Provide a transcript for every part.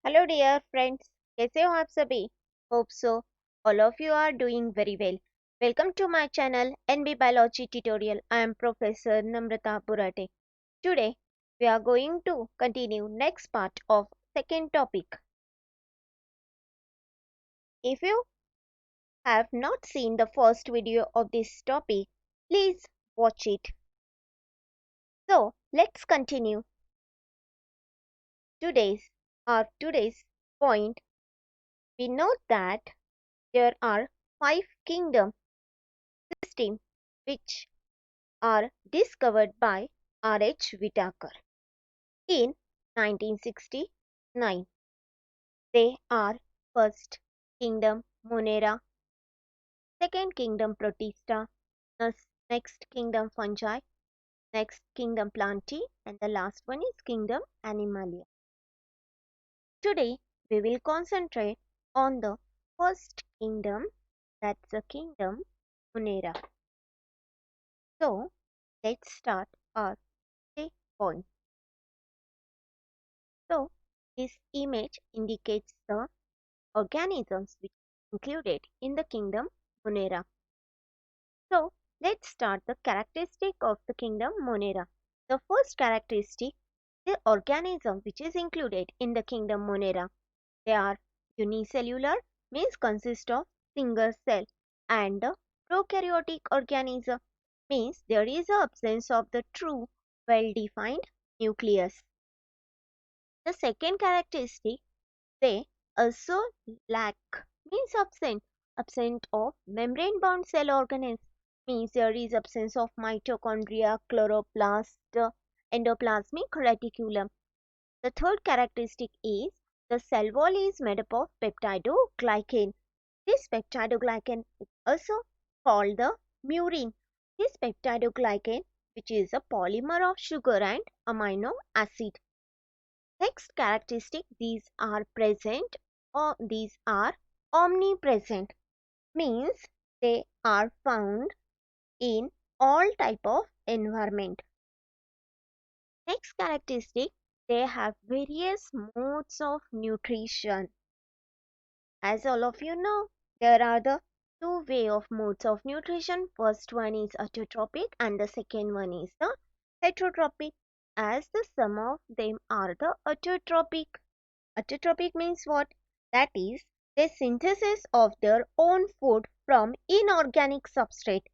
Hello dear friends, कैसे हो आप सभी? Hope so all of you are doing very well. Welcome to my channel NB Biology Tutorial. I am Professor Namrata Burate. Today we are going to continue next part of second topic. If you have not seen the first video of this topic, please watch it. So let's continue today's point. We know that there are 5 kingdoms system which are discovered by R.H. Whitaker in 1969. They are first kingdom Monera, second kingdom Protista, next kingdom Fungi, next kingdom Plantae, and the last one is kingdom Animalia. Today we will concentrate on the first kingdom, that's the kingdom Monera. So let's start our point. So this image indicates the organisms which are included in the kingdom Monera. So let's start the characteristic of the kingdom Monera. The first characteristic, the organism which is included in the kingdom Monera. They are unicellular, means consist of single cell, and the prokaryotic organism, means there is an absence of the true well-defined nucleus. The second characteristic, they also lack, means absent of membrane bound cell organisms, means there is absence of mitochondria, chloroplast, endoplasmic reticulum. The third characteristic is the cell wall is made up of peptidoglycan. This peptidoglycan is also called the murein. This peptidoglycan, which is a polymer of sugar and amino acid. Next characteristic, these are omnipresent, means they are found in all type of environment. Next characteristic, they have various modes of nutrition. As all of you know, there are the two modes of nutrition. First one is autotrophic and the second one is the heterotrophic, as the sum of them are the autotrophic. Autotrophic means what? That is, the synthesis of their own food from inorganic substrate.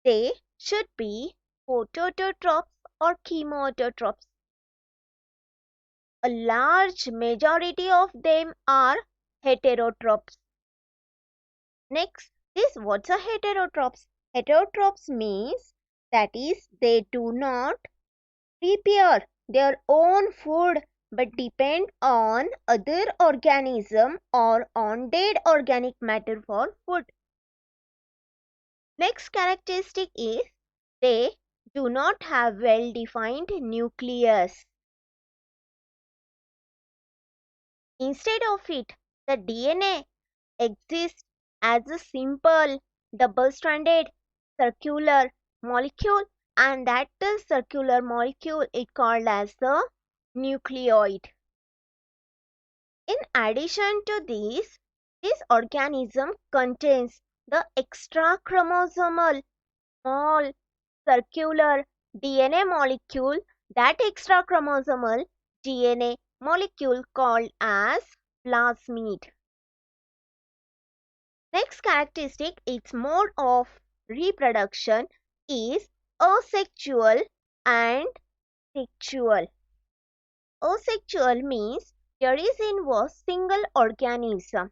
They should be phototrophs or chemoautotrophs. A large majority of them are heterotrophs. Next, what's a heterotrophs? Heterotrophs means, that is, they do not prepare their own food but depend on other organism or on dead organic matter for food. Next characteristic is, they do not have well-defined nucleus. Instead of it, the DNA exists as a simple double-stranded circular molecule, and that circular molecule is called as the nucleoid. In addition to this organism contains the extrachromosomal small circular DNA molecule, that extrachromosomal DNA molecule called as plasmid. Next characteristic, its mode of reproduction is asexual and sexual. Asexual means there is in a single organism.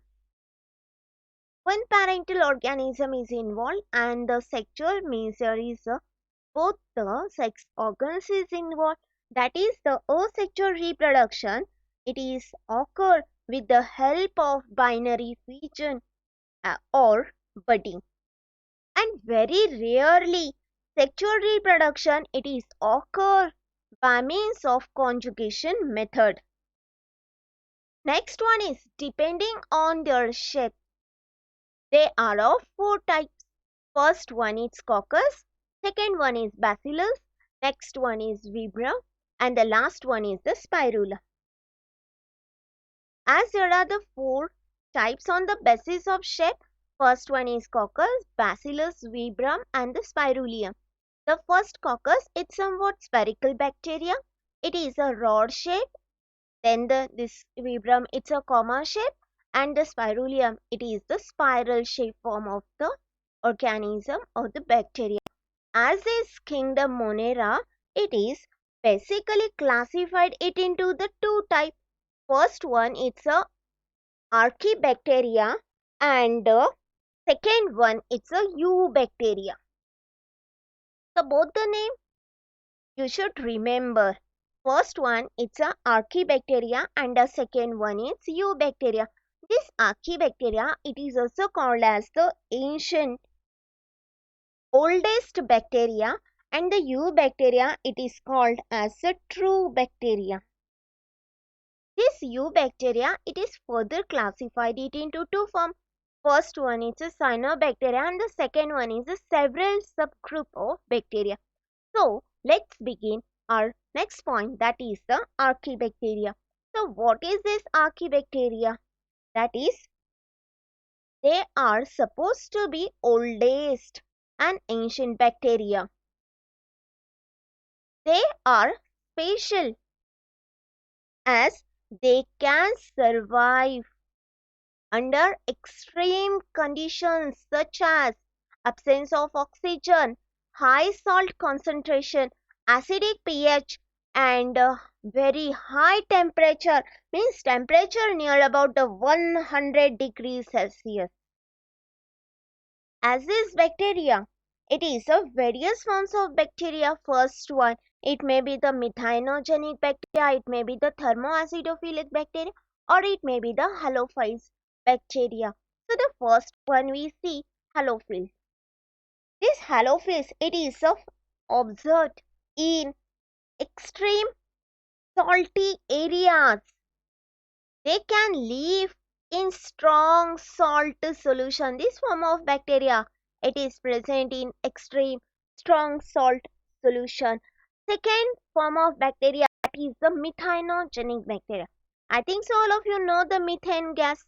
One parental organism is involved, and the sexual means there is both the sex organs is involved. That is the asexual reproduction. It is occur with the help of binary fission or budding, and very rarely sexual reproduction it is occur by means of conjugation method. Next one is depending on their shape. They are of 4 types. First one is coccus, second one is bacillus, next one is vibrio, and the last one is the spirula. As there are the 4 types on the basis of shape. First one is coccus, bacillus, vibram and the spirulium. The first coccus, it's somewhat spherical bacteria. It is a rod shape. Then this vibram, it's a comma shape. And the spirulium, it is the spiral shape form of the organism or the bacteria. As is kingdom Monera, it is basically classified it into the 2 types. First one, it's a Archaebacteria, and the second one, it's a Eubacteria. So both the name you should remember. First one, it's a Archaebacteria, and the second one is Eubacteria. This Archaebacteria, it is also called as the ancient oldest bacteria, and the Eubacteria, it is called as the true bacteria. This Eubacteria, it is further classified it into 2 forms. First one is a cyanobacteria and the second one is a several subgroup of bacteria. So let's begin our next point, that is the Archaebacteria. So what is this Archaebacteria? That is, they are supposed to be oldest and ancient bacteria. They are special as they can survive under extreme conditions such as absence of oxygen, high salt concentration, acidic pH, and very high temperature, means temperature near about the 100 degrees Celsius. As is bacteria, it is of various forms of bacteria. First one, it may be the methanogenic bacteria, it may be the thermoacidophilic bacteria, or it may be the halophilus bacteria. So the first one we see halophilus. This halophilus, it is observed in extreme salty areas. They can live in strong salt solution. This form of bacteria, it is present in extreme strong salt solution. Second form of bacteria, that is the methanogenic bacteria. I think so all of you know the methane gas,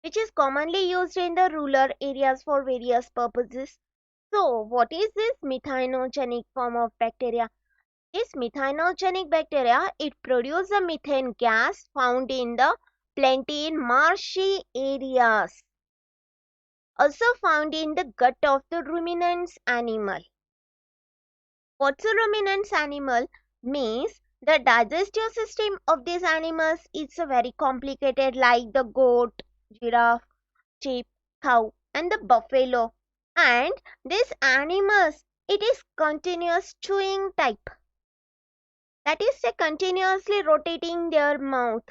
which is commonly used in the rural areas for various purposes. So what is this methanogenic form of bacteria? This methanogenic bacteria, it produces a methane gas found in the plenty in marshy areas. Also found in the gut of the ruminants animal. What's a ruminants animal? Means the digestive system of these animals is very complicated, like the goat, giraffe, sheep, cow and the buffalo. And these animals, it is continuous chewing type. That is, they continuously rotating their mouth.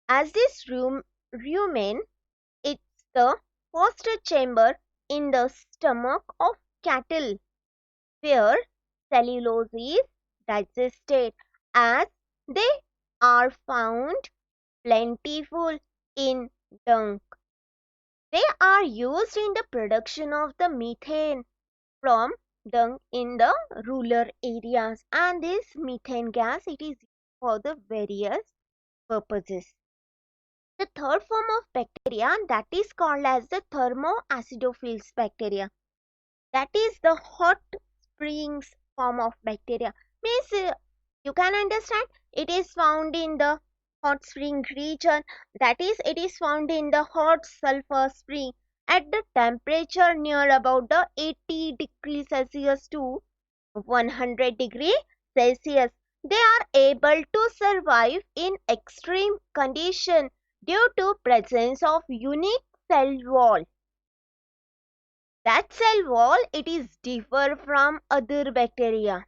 As this rumen, it's the first chamber in the stomach of cattle, where cellulose is digested, as they are found plentiful in dung. They are used in the production of the methane from dung in the rural areas, and this methane gas, it is used for the various purposes. The third form of bacteria, that is called as the thermoacidophilus bacteria. That is the hot springs form of bacteria. Means you can understand, it is found in the hot spring region. That is, it is found in the hot sulfur spring at the temperature near about the 80 degrees Celsius to 100 degrees Celsius. They are able to survive in extreme condition due to presence of unique cell wall. That cell wall, it is differ from other bacteria.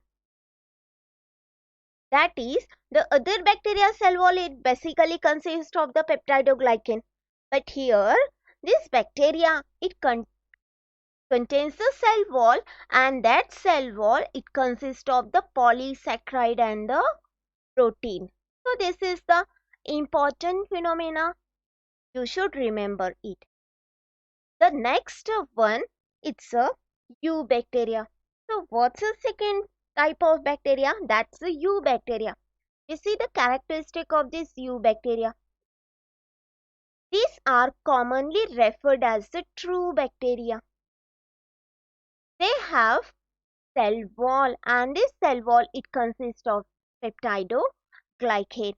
That is, the other bacteria cell wall, it basically consists of the peptidoglycan. But here, this bacteria, it contains the cell wall, and that cell wall, it consists of the polysaccharide and the protein. So this is the important phenomena. You should remember it. The next one, it's a eubacteria. So what's the second type of bacteria? That's the eubacteria. You see the characteristic of this eubacteria. These are commonly referred as the true bacteria. They have cell wall, and this cell wall it consists of peptidoglycan.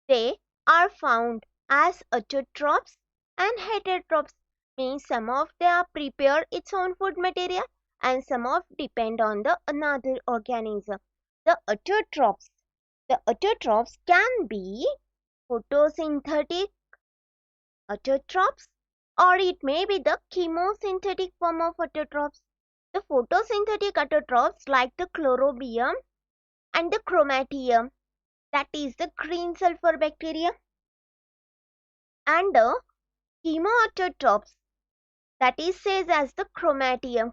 They are found as autotrophs and heterotrophs, means some of them prepare its own food material and some of depend on the another organism. The autotrophs can be photosynthetic autotrophs, or it may be the chemosynthetic form of autotrophs. The photosynthetic autotrophs like the chlorobium and the chromatium, that is the green sulfur bacteria, and the chemoautotrophs, that is says as the chromatium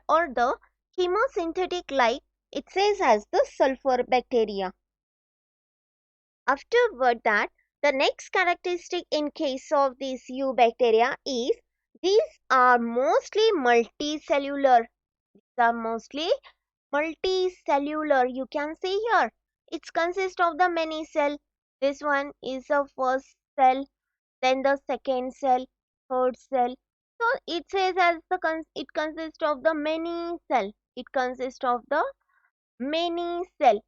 or the chemosynthetic, like it says as the sulfur bacteria. Afterward that, the next characteristic in case of these eubacteria is these are mostly multicellular. You can see here. It consists of the many cell. This one is the first cell, then the second cell, third cell. So it says as it consists of the many cell. It consists of the many cell.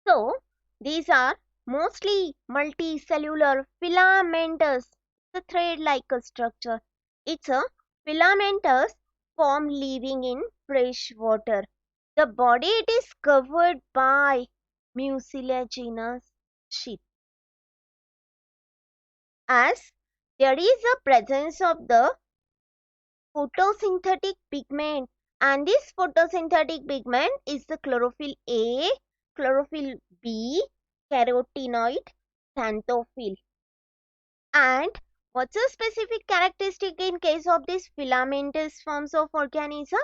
So these are mostly multicellular filamentous. It's a thread-like a structure. It's a filamentous form living in fresh water. The body it is covered by mucilaginous sheath. As there is a presence of the photosynthetic pigment, and this photosynthetic pigment is the chlorophyll A, chlorophyll B, carotenoid, xanthophyll. And what's a specific characteristic in case of these filamentous forms of organism?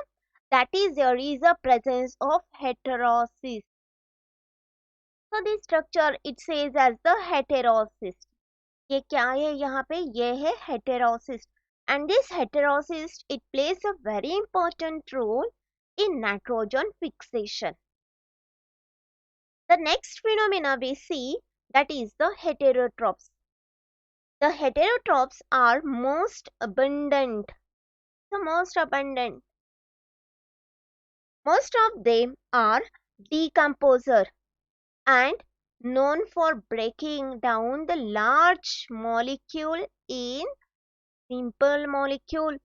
That is, there is a presence of heterocyst. So this structure it says as the heterocyst. ये क्या है यहाँ पे? ये है heterocyst. And this heterocyst it plays a very important role in nitrogen fixation. The next phenomena we see, that is the heterotrophs. The heterotrophs are most abundant. Most of them are decomposer and known for breaking down the large molecule in simple molecule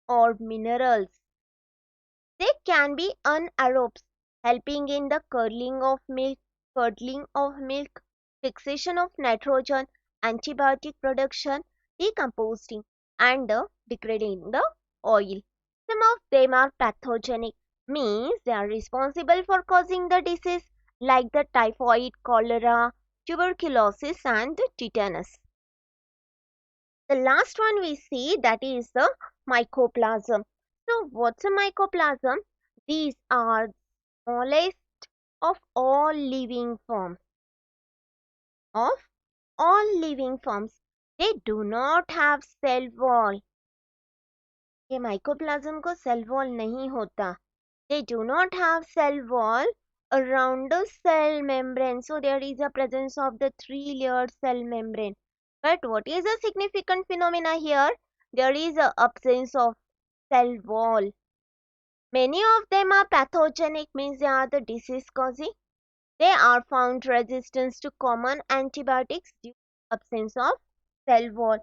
or minerals. They can be anaerobes, helping in the curdling of milk, fixation of nitrogen, antibiotic production, decomposing, and degrading the oil. Some of them are pathogenic, means they are responsible for causing the disease like the typhoid, cholera, tuberculosis, and tetanus. The last one we see, that is the mycoplasm. So what's a mycoplasm? These are smallest of all living forms. They do not have cell wall. ये mycoplasm को cell wall नहीं होता. They do not have cell wall around the cell membrane. So there is a presence of the 3-layered cell membrane. But what is a significant phenomena here? There is an absence of cell wall. Many of them are pathogenic, means they are the disease causing. They are found resistant to common antibiotics due to absence of cell wall.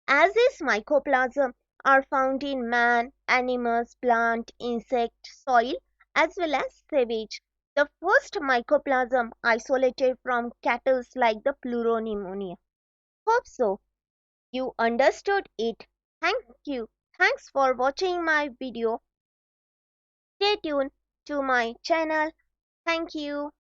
As is mycoplasm are found in man, animals, plant, insect, soil, as well as sewage. The first mycoplasm isolated from cattle like the pleuropneumonia. Hope so you understood it. Thank you. Thanks for watching my video. Stay tuned to my channel. Thank you.